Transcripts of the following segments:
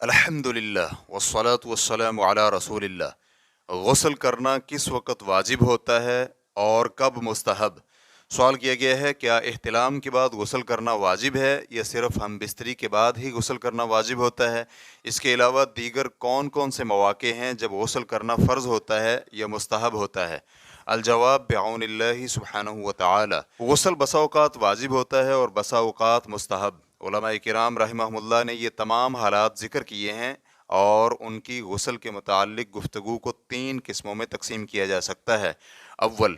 الحمدللہ والصلاة والسلام علی رسول اللہ۔ غسل کرنا کس وقت واجب ہوتا ہے اور کب مستحب؟ سوال کیا گیا ہے، کیا احتلام کے بعد غسل کرنا واجب ہے یا صرف ہم بستری کے بعد ہی غسل کرنا واجب ہوتا ہے؟ اس کے علاوہ دیگر کون کون سے مواقع ہیں جب غسل کرنا فرض ہوتا ہے یا مستحب ہوتا ہے؟ الجواب بعون اللہ سبحانہ وتعالی۔ غسل بسا اوقات واجب ہوتا ہے اور بسا اوقات مستحب۔ علماء کرام رحمہم اللہ نے یہ تمام حالات ذکر کیے ہیں اور ان کی غسل کے متعلق گفتگو کو 3 قسموں میں تقسیم کیا جا سکتا ہے۔ اول،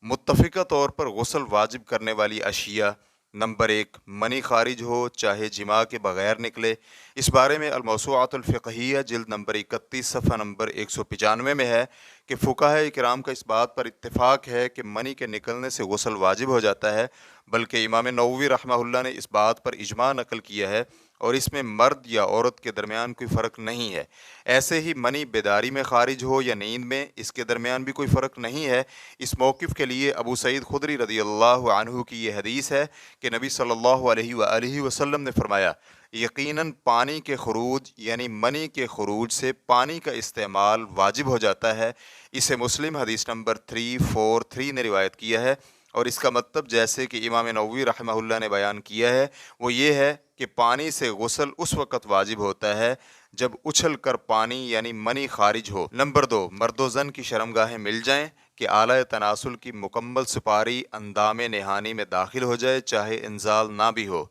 متفقہ طور پر غسل واجب کرنے والی اشیاء۔ نمبر 1، منی خارج ہو چاہے جماع کے بغیر نکلے۔ اس بارے میں الموسوعۃ الفقہیہ جلد نمبر 31 صفحہ نمبر 195 میں ہے کہ فقہاء کرام کا اس بات پر اتفاق ہے کہ منی کے نکلنے سے غسل واجب ہو جاتا ہے، بلکہ امام نووی رحمہ اللہ نے اس بات پر اجماع نقل کیا ہے اور اس میں مرد یا عورت کے درمیان کوئی فرق نہیں ہے۔ ایسے ہی منی بیداری میں خارج ہو یا نیند میں، اس کے درمیان بھی کوئی فرق نہیں ہے۔ اس موقف کے لیے ابو سعید خدری رضی اللہ عنہ کی یہ حدیث ہے کہ نبی صلی اللہ علیہ وآلہ وسلم نے فرمایا، یقیناً پانی کے خروج یعنی منی کے خروج سے پانی کا استعمال واجب ہو جاتا ہے۔ اسے مسلم حدیث نمبر 343 نے روایت کیا ہے، اور اس کا مطلب جیسے کہ امام نووی رحمہ اللہ نے بیان کیا ہے وہ یہ ہے کہ پانی سے غسل اس وقت واجب ہوتا ہے جب اچھل کر پانی یعنی منی خارج ہو۔ نمبر 2، مرد و زن کی شرمگاہیں مل جائیں کہ اعلیٰ تناسل کی مکمل سپاری اندام نہانی میں داخل ہو جائے چاہے انزال نہ بھی ہو۔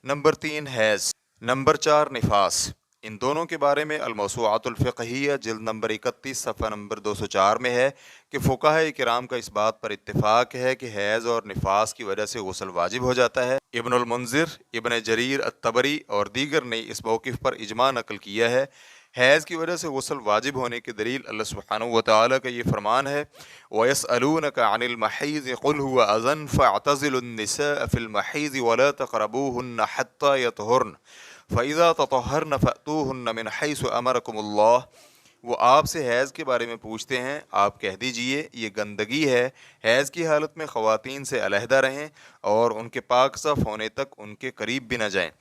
نمبر 3، حیض۔ نمبر 4، نفاس۔ ان دونوں کے بارے میں الموسوعۃ الفقہیہ جلد نمبر 31 صفحہ نمبر 204 میں ہے کہ فقہاء کرام کا اس بات پر اتفاق ہے کہ حیض اور نفاس کی وجہ سے غسل واجب ہو جاتا ہے۔ ابن المنذر، ابن جریر الطبری اور دیگر نے اس موقف پر اجماع نقل کیا ہے۔ حیض کی وجہ سے غسل واجب ہونے کی دلیل اللہ سبحانہ وتعالی کا یہ فرمان ہے، وَيَسْأَلُونَكَ عَنِ الْمَحِيضِ قُلْ هُوَ أَذًى فَاعْتَزِلُوا النِّسَاءَ فِي الْمَحِيضِ وَلَا تَقْرَبُوهُنَّ حَتَّى يَطْهُرْنَ فَإِذَا تَطَهَّرْنَ فَأْتُوهُنَّ مِنْ حَيْثُ أَمَرَكُمُ اللَّهُ۔ وہ آپ سے حیض کے بارے میں پوچھتے ہیں، آپ کہہ دیجئے یہ گندگی ہے، حیض کی حالت میں خواتین سے علیحدہ رہیں اور ان کے پاک صاف ہونے تک ان کے قریب بھی نہ جائیں،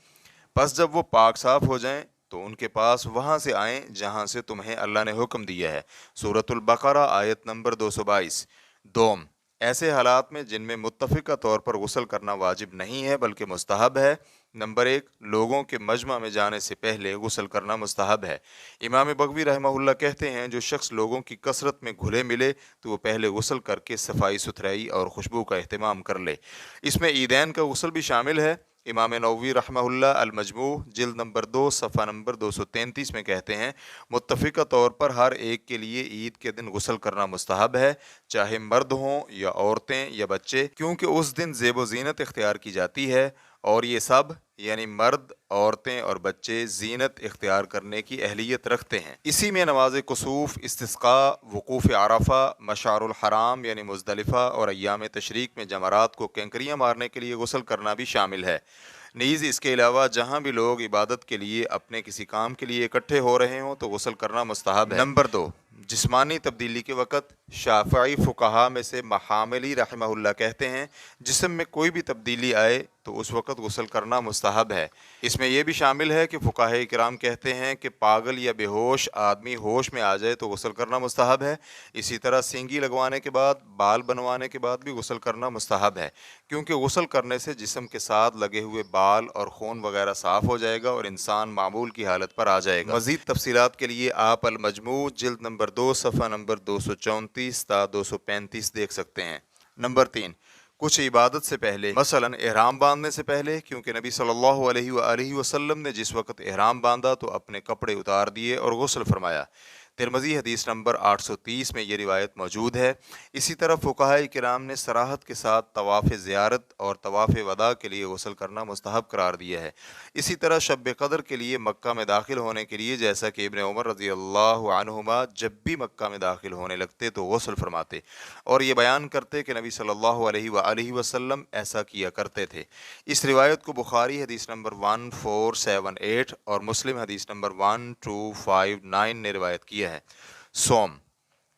پس جب وہ پاک صاف ہو جائیں تو ان کے پاس وہاں سے آئیں جہاں سے تمہیں اللہ نے حکم دیا ہے۔ سورۃ البقرہ آیت نمبر 222۔ دوم، ایسے حالات میں جن میں متفقہ طور پر غسل کرنا واجب نہیں ہے بلکہ مستحب ہے۔ نمبر 1، لوگوں کے مجمع میں جانے سے پہلے غسل کرنا مستحب ہے۔ امام بغوی رحمہ اللہ کہتے ہیں، جو شخص لوگوں کی کثرت میں گھلے ملے تو وہ پہلے غسل کر کے صفائی ستھرائی اور خوشبو کا اہتمام کر لے۔ اس میں عیدین کا غسل بھی شامل ہے۔ امام نووی رحمہ اللہ المجموع جلد نمبر 2 صفحہ نمبر 233 میں کہتے ہیں، متفقہ طور پر ہر ایک کے لیے عید کے دن غسل کرنا مستحب ہے، چاہے مرد ہوں یا عورتیں یا بچے، کیونکہ اس دن زیب و زینت اختیار کی جاتی ہے اور یہ سب یعنی مرد، عورتیں اور بچے زینت اختیار کرنے کی اہلیت رکھتے ہیں۔ اسی میں نماز کسوف، استسقاء، وقوف عرفہ، مشعر الحرام یعنی مزدلفہ اور ایام تشریق میں جمرات کو کینکریاں مارنے کے لیے غسل کرنا بھی شامل ہے۔ نیز اس کے علاوہ جہاں بھی لوگ عبادت کے لیے اپنے کسی کام کے لیے اکٹھے ہو رہے ہوں تو غسل کرنا مستحب ہے۔ نمبر 2، جسمانی تبدیلی کے وقت۔ شافعی فقہا میں سے محاملی رحمہ اللہ کہتے ہیں، جسم میں کوئی بھی تبدیلی آئے تو اس وقت غسل کرنا مستحب ہے۔ اس میں یہ بھی شامل ہے کہ فقہاء کرام کہتے ہیں کہ پاگل یا بے ہوش آدمی ہوش میں آ جائے تو غسل کرنا مستحب ہے۔ اسی طرح سینگی لگوانے کے بعد، بال بنوانے کے بعد بھی غسل کرنا مستحب ہے، کیونکہ غسل کرنے سے جسم کے ساتھ لگے ہوئے بال اور خون وغیرہ صاف ہو جائے گا اور انسان معمول کی حالت پر آ جائے گا۔ مزید تفصیلات کے لیے آپ المجموع جلد نمبر 2 صفحہ نمبر 234 تا 235 دیکھ سکتے ہیں۔ نمبر 3، کچھ عبادت سے پہلے، مثلا احرام باندھنے سے پہلے، کیونکہ نبی صلی اللہ علیہ وآلہ وسلم نے جس وقت احرام باندھا تو اپنے کپڑے اتار دیے اور غسل فرمایا۔ ترمذی حدیث نمبر 830 میں یہ روایت موجود ہے۔ اسی طرح فقہاء کرام نے صراحت کے ساتھ طواف زیارت اور طواف وداع کے لیے غسل کرنا مستحب قرار دیا ہے۔ اسی طرح شب قدر کے لیے مکہ میں داخل ہونے کے لیے، جیسا کہ ابن عمر رضی اللہ عنہما جب بھی مکہ میں داخل ہونے لگتے تو غسل فرماتے اور یہ بیان کرتے کہ نبی صلی اللہ علیہ وآلہ وسلم ایسا کیا کرتے تھے۔ اس روایت کو بخاری حدیث نمبر 1478 اور مسلم حدیث نمبر 1259 نے روایت کیا ہے۔ سوم،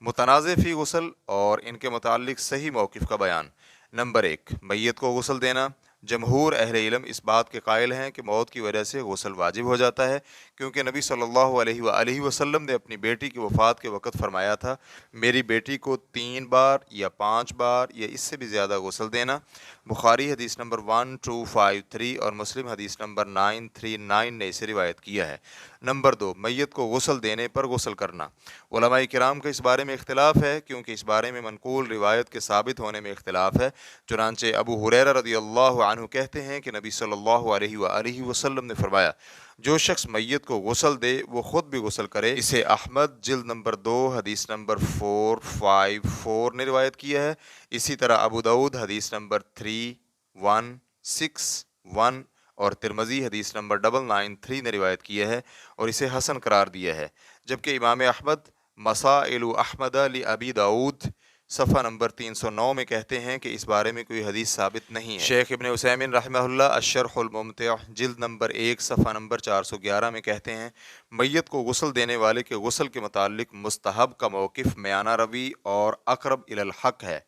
متنازع فی غسل اور ان کے متعلق صحیح موقف کا بیان۔ نمبر 1، میت کو غسل دینا۔ جمہور اہل علم اس بات کے قائل ہیں کہ موت کی وجہ سے غسل واجب ہو جاتا ہے، کیونکہ نبی صلی اللہ علیہ وآلہ وسلم نے اپنی بیٹی کی وفات کے وقت فرمایا تھا، میری بیٹی کو 3 بار یا 5 بار یا اس سے بھی زیادہ غسل دینا۔ بخاری حدیث نمبر 1253 اور مسلم حدیث نمبر 939 نے اسے روایت کیا ہے۔ نمبر 2، میت کو غسل دینے پر غسل کرنا۔ علماء کرام کا اس بارے میں اختلاف ہے، کیونکہ اس بارے میں منقول روایت کے ثابت ہونے میں اختلاف ہے۔ چنانچہ ابو ہریرہ رضی اللہ عنہ کہتے ہیں کہ نبی صلی اللہ علیہ وآلہ وسلم نے فرمایا، جو شخص میت کو غسل دے وہ خود بھی غسل کرے۔ اسے احمد جلد نمبر 2 حدیث نمبر 454 نے روایت کیا ہے۔ اسی طرح ابو داؤد حدیث نمبر 3161 اور ترمذی حدیث نمبر 993 نے روایت کیا ہے اور اسے حسن قرار دیا ہے، جبکہ امام احمد مسائل احمد لابی داؤد صفحہ نمبر 309 میں کہتے ہیں کہ اس بارے میں کوئی حدیث ثابت نہیں ہے۔ شیخ ابن عثیمین رحمہ اللہ الشرح الممتع جلد نمبر 1 صفحہ نمبر 411 میں کہتے ہیں، میت کو غسل دینے والے کے غسل کے متعلق مستحب کا موقف میانہ روی اور اقرب الی الحق ہے۔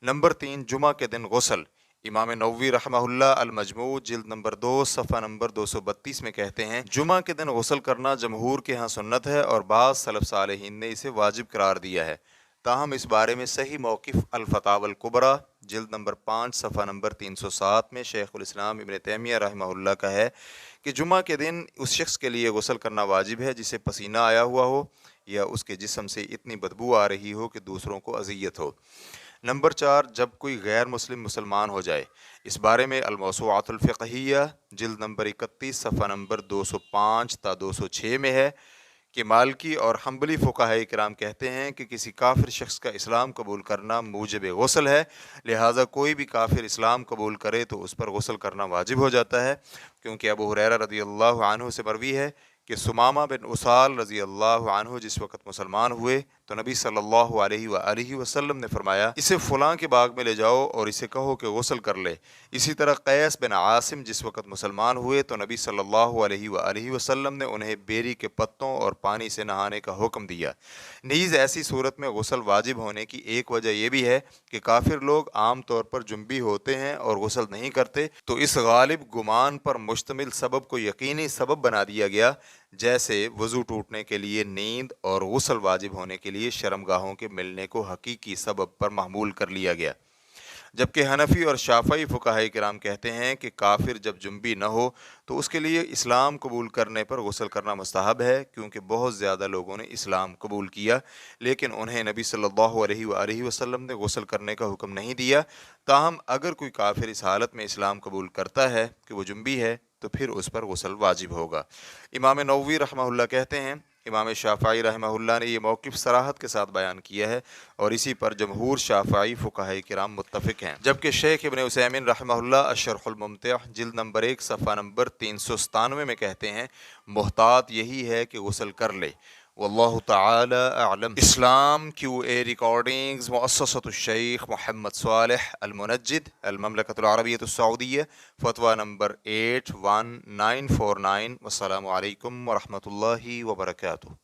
نمبر 3، جمعہ کے دن غسل۔ امام نووی رحمہ اللہ المجموع جلد نمبر 2 صفحہ نمبر 232 میں کہتے ہیں، جمعہ کے دن غسل کرنا جمہور کے ہاں سنت ہے اور بعض سلف صالحین نے اسے واجب قرار دیا ہے۔ تاہم اس بارے میں صحیح موقف الفتاوی الکبریٰ جلد نمبر 5 صفحہ نمبر 307 میں شیخ الاسلام ابن تیمیہ رحمہ اللہ کا ہے کہ جمعہ کے دن اس شخص کے لیے غسل کرنا واجب ہے جسے پسینہ آیا ہوا ہو یا اس کے جسم سے اتنی بدبو آ رہی ہو کہ دوسروں کو اذیت ہو۔ نمبر 4، جب کوئی غیر مسلم مسلمان ہو جائے۔ اس بارے میں الموسوعۃ الفقہیہ جلد نمبر 31 صفحہ نمبر 205 تا 206 میں ہے کہ مالکی اور حنبلی فقہاء کرام کہتے ہیں کہ کسی کافر شخص کا اسلام قبول کرنا موجب غسل ہے، لہٰذا کوئی بھی کافر اسلام قبول کرے تو اس پر غسل کرنا واجب ہو جاتا ہے، کیونکہ ابو ہریرہ رضی اللہ عنہ سے مروی ہے کہ ثمامہ بن اسال رضی اللہ عنہ جس وقت مسلمان ہوئے تو نبی صلی اللہ علیہ وآلہ وسلم نے فرمایا، اسے فلاں کے باغ میں لے جاؤ اور اسے کہو کہ غسل کر لے۔ اسی طرح قیس بن عاصم جس وقت مسلمان ہوئے تو نبی صلی اللہ علیہ وآلہ وسلم نے انہیں بیری کے پتوں اور پانی سے نہانے کا حکم دیا۔ نیز ایسی صورت میں غسل واجب ہونے کی ایک وجہ یہ بھی ہے کہ کافر لوگ عام طور پر جنبی ہوتے ہیں اور غسل نہیں کرتے، تو اس غالب گمان پر مشتمل سبب کو یقینی سبب بنا دیا گیا، جیسے وضو ٹوٹنے کے لیے نیند اور غسل واجب ہونے کے لیے شرمگاہوں کے ملنے کو حقیقی سبب پر محمول کر لیا گیا۔ جبکہ حنفی اور شافعی فقہاء کرام کہتے ہیں کہ کافر جب جنبی نہ ہو تو اس کے لیے اسلام قبول کرنے پر غسل کرنا مستحب ہے، کیونکہ بہت زیادہ لوگوں نے اسلام قبول کیا لیکن انہیں نبی صلی اللہ علیہ وآلہ وسلم نے غسل کرنے کا حکم نہیں دیا۔ تاہم اگر کوئی کافر اس حالت میں اسلام قبول کرتا ہے کہ وہ جنبی ہے تو پھر اس پر غسل واجب ہوگا۔ امام نووی رحمہ اللہ کہتے ہیں، امام شافعی رحمہ اللہ نے یہ موقف صراحت کے ساتھ بیان کیا ہے اور اسی پر جمہور شافعی فقہاء کرام متفق ہیں، جبکہ شیخ ابن عثیمین رحمہ اللہ الشرح الممتع جلد نمبر 1 صفحہ نمبر 397 میں کہتے ہیں، محتاط یہی ہے کہ غسل کر لے۔ واللہ تعالی اعلم۔ اسلام کیو اے ریکارڈنگز، مؤسسۃ الشیخ محمد صالح المنجد، المملکۃ العربیۃ السعودیہ، فتویٰ نمبر 81949۔ والسلام علیکم ورحمۃ اللہ وبرکاتہ۔